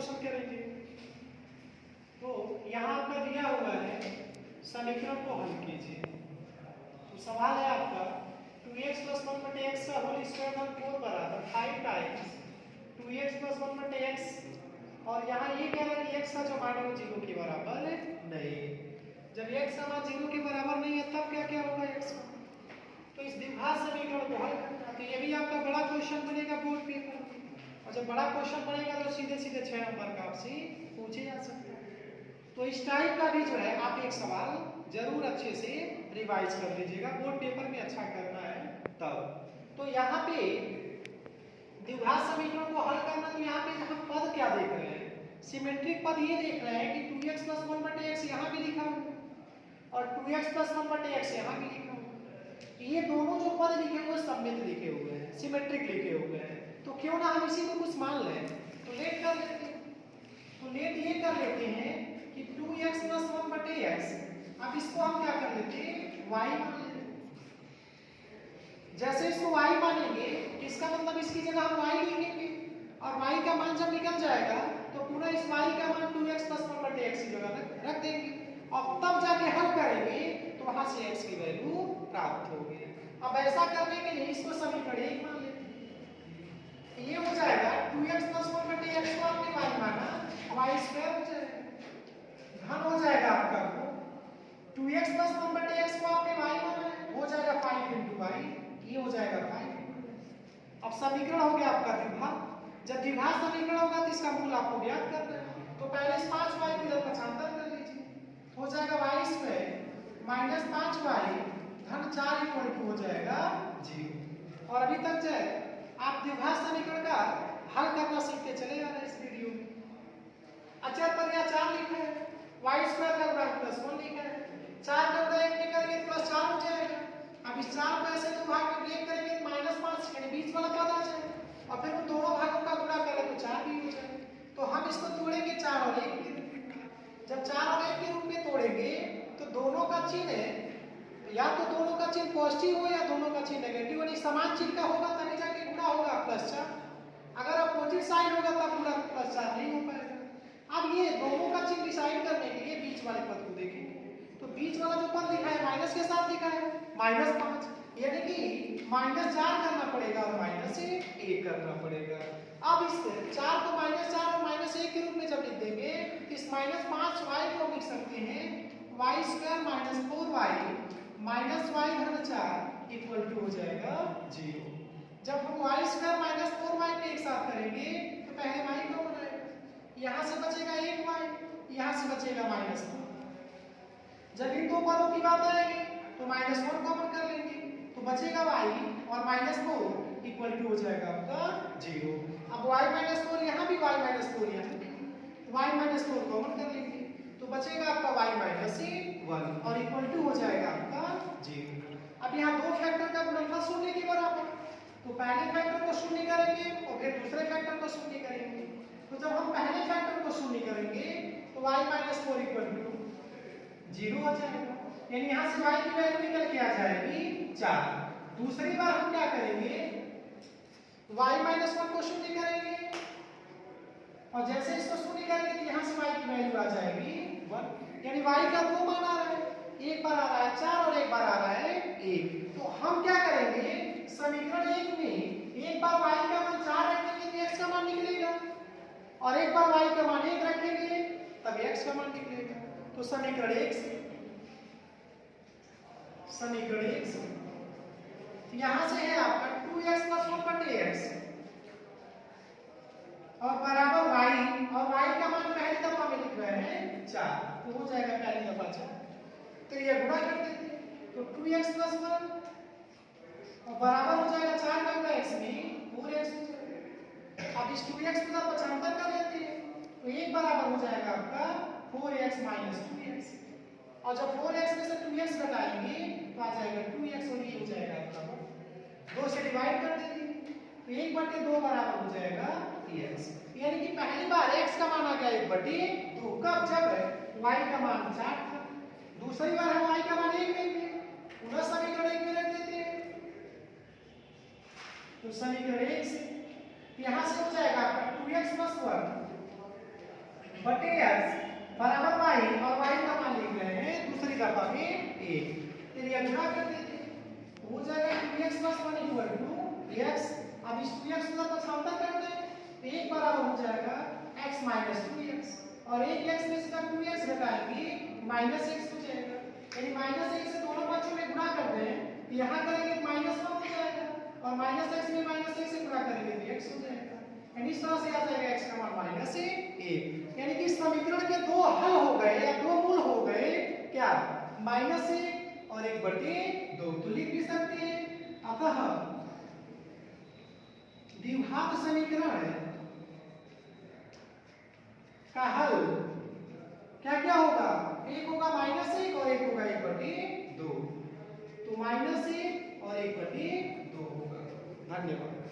Question करेंगे। तो यहाँ आपका दिया हुआ है समीकरण को हल कीजिए। तो सवाल है आपका 2x + 1/x का होल स्क्वायर धन 4 बराबर 5 टाइम्स 2x + 1/x। और यहाँ ये कह रहा है कि x का जो मान है वो 0 के बराबर नहीं। जब x का मान 0 के बराबर नहीं है तब क्या क्या होगा x का। तो इस द्विघात समीकरण को हल करना। तो ये भी आपका बड़ा क्वेश्चन बनेगा बोर्ड पेपर में। और जब बड़ा क्वेश्चन बनेगा तो सीधे सीधे 6 नंबर का आपसे पूछे जा सकता है। तो इस टाइप का भी जो है आप एक सवाल जरूर अच्छे से रिवाइज कर लीजिएगा, बोर्ड पेपर में अच्छा करना है तब। तो यहाँ पे द्विघात समीकरण को हल करना, तो यहाँ पे हम पद क्या देख रहे हैं, सिमेट्रिक पद ये देख रहे हैं कि 2x + 1/x यहाँ भी लिखा हुआ और 2x + 1/x यहाँ भी लिखा हुआ। ये दोनों जो पद लिखे हुए सममित लिखे हुए हैं, सिमेट्रिक लिखे हुए हैं। तो क्यों ना हम इसी को कुछ मान लें। तो लेट कर लेते हैं। तो लेट ये कर लेते हैं कि 2x + 1/x, अब इसको हम क्या कर लेते हैं, y मान लेते हैं। जैसे इसको y मानेंगे इसका मतलब इसकी जगह हम y लिखेंगे और y का मान जब निकल जाएगा तो पूरा इस y का मान 2x + 1/x की जगह रख देंगे और तब जाके हल करेंगे तो वहां से x की वैल्यू प्राप्त होगी। अब ऐसा करने के लिए इसको समीकरण 1 मान लेते हैं। ये हो जाएगा 2x + 1/x को आपने y माना, y² हो जाएगा, धन हो जाएगा आपका 2x + 1/x को आपने y माना हो जाएगा 5 × y, ये हो जाएगा 5। अब समीकरण हो गया आपका द्विघात। जब द्विघात समीकरण होगा तो इसका मूल आपको ज्ञात करना है। तो पहले इस 5y को इधर 75 कर लीजिए, हो जाएगा y² - 5y धन 4 = हो जाएगा 0। और अभी तक जो है आप द्विघात समीकरण का हल करना सीखते चले जा रहे हैं इस वीडियो में। अचर पर यहाँ 4 लिखा है, y² का गुणा +1 लिखा है, 4 का गुणा 1 करेंगे तो +4 हो जाएगा। अब इस 4 को ऐसे दो भाग में ब्रेक करेंगे तो -5 यानी बीच वाला पद आ जाएगा और फिर उन दोनों भागों का गुणा करें तो 4 भी हो जाएगा। तो हम इसको तोड़ेंगे 4 और 1 के रूप में। जब 4 और 1 के रूप में तोड़ेंगे तो दोनों का चिन्ह है, या तो दोनों का चिन्ह पॉजिटिव हो या दोनों का चिन्ह नेगेटिव, यानी समान चिन्ह का होगा तभी जाके गुणा होगा +4। अगर अपोजिट साइन होगा तब पूरा +4 नहीं हो पाएगा। अब ये दोनों का चिन्ह डिसाइड करने के लिए बीच वाले पद को देखेंगे। तो बीच वाला जो पद लिखा है माइनस के साथ लिखा है -5, यानी कि -4 करना पड़ेगा और -1 करना पड़ेगा। अब इस 4 को -4 और -1 के रूप में जब लिख देंगे तो इस -5y को लिख सकते हैं y² - 4y -y धन 4 = हो जाएगा 0। जब हम y² - 4y को एक साथ करेंगे तो पहले y को बनाएगा, यहाँ से बचेगा 1y, यहाँ से बचेगा -2। जब इन दो पदों की बात आएगी तो -1 कॉमन कर लेंगे तो बचेगा y और -4 = हो जाएगा आपका 0। अब y - 4 यहाँ भी, y - 4 यहाँ भी, y - 4 कॉमन कर लेंगे तो बचेगा आपका y - 1 और = हो जाएगा आपका 0। अब यहाँ दो फैक्टर का गुणनफल 0 के बराबर, तो पहले फैक्टर को 0 करेंगे और फिर दूसरे फैक्टर को 0 करेंगे। तो जब हम पहले फैक्टर को 0 करेंगे तो y - 4 = 0 हो जाएगा, यानी यहाँ से y की वैल्यू निकल के आ जाएगी 4। दूसरी बार हम क्या करेंगे, y - 1 को 0 करेंगे और जैसे इसको 0 करेंगे तो यहाँ से y की वैल्यू आ जाएगी 1, यानी y का दो मान आ रहा है, एक बार आ रहा है 4 और एक बार आ रहा है 1। तो हम क्या करेंगे, समीकरण 1 में एक बार y का मान 4 रखेंगे तो x का मान निकलेगा और एक बार y का मान 1 रखेंगे तब x का मान निकलेगा। तो समीकरण 1 से यहां से है आपका 2x + 1/x और बराबर y, और y का मान पहली दफा में लिख रहे हैं 4, तो हो जाएगा पहली दफा 4। तो ये गुणा कर देते हैं तो 2x + 1 और बराबर हो जाएगा 4 का गुणा x में 4x हो जाएगा। अब इस 2x को 75 कर लेते हैं तो एक बराबर हो जाएगा आपका 4x - 2x, और जब 4x में से 2x घटाएंगे तो आ जाएगा 2x और ये हो जाएगा आपका 2 से डिवाइड कर देंगे तो 1/2 बराबर हो जाएगा x, यानी कि पहली बार x का मान आ गया 1/2, कब, जब y का मान 4 था। दूसरी बार हम y का मान 1 लेंगे, पुनः समीकरण 1 में रख देते हैं तो समीकरण 1 से यहाँ से हो जाएगा आपका 2x + 1 बटे x बराबर y, और y का मान लिख रहे हैं दूसरी दफा में 1। फिर ये गुणा कर देते हैं, हो जाएगा 2x + 1 = x। अब इस 2x को पक्षांतर कर दें तो 1 बराबर हो जाएगा x - 2x, और 1x में से जब 2x घटाएंगे -x हो जाएगा, यानी -x से दोनों पक्षों में गुणा कर दें तो यहाँ करेंगे -1 हो जाएगा, और -x में -x से गुणा करेंगे तो x हो जाएगा। यानी इस तरह से आ जाएगा x का मान -1। यानी कि इस समीकरण के दो हल हो गए या दो मूल हो गए, क्या? -1 और 1/2 तो लिख भी सकते हैं। अतः द्विघात समीकरण का हल क्या क्या होगा? एक होगा -1 और एक होगा 1/2, तो -1 और 1/2 होगा। धन्यवाद।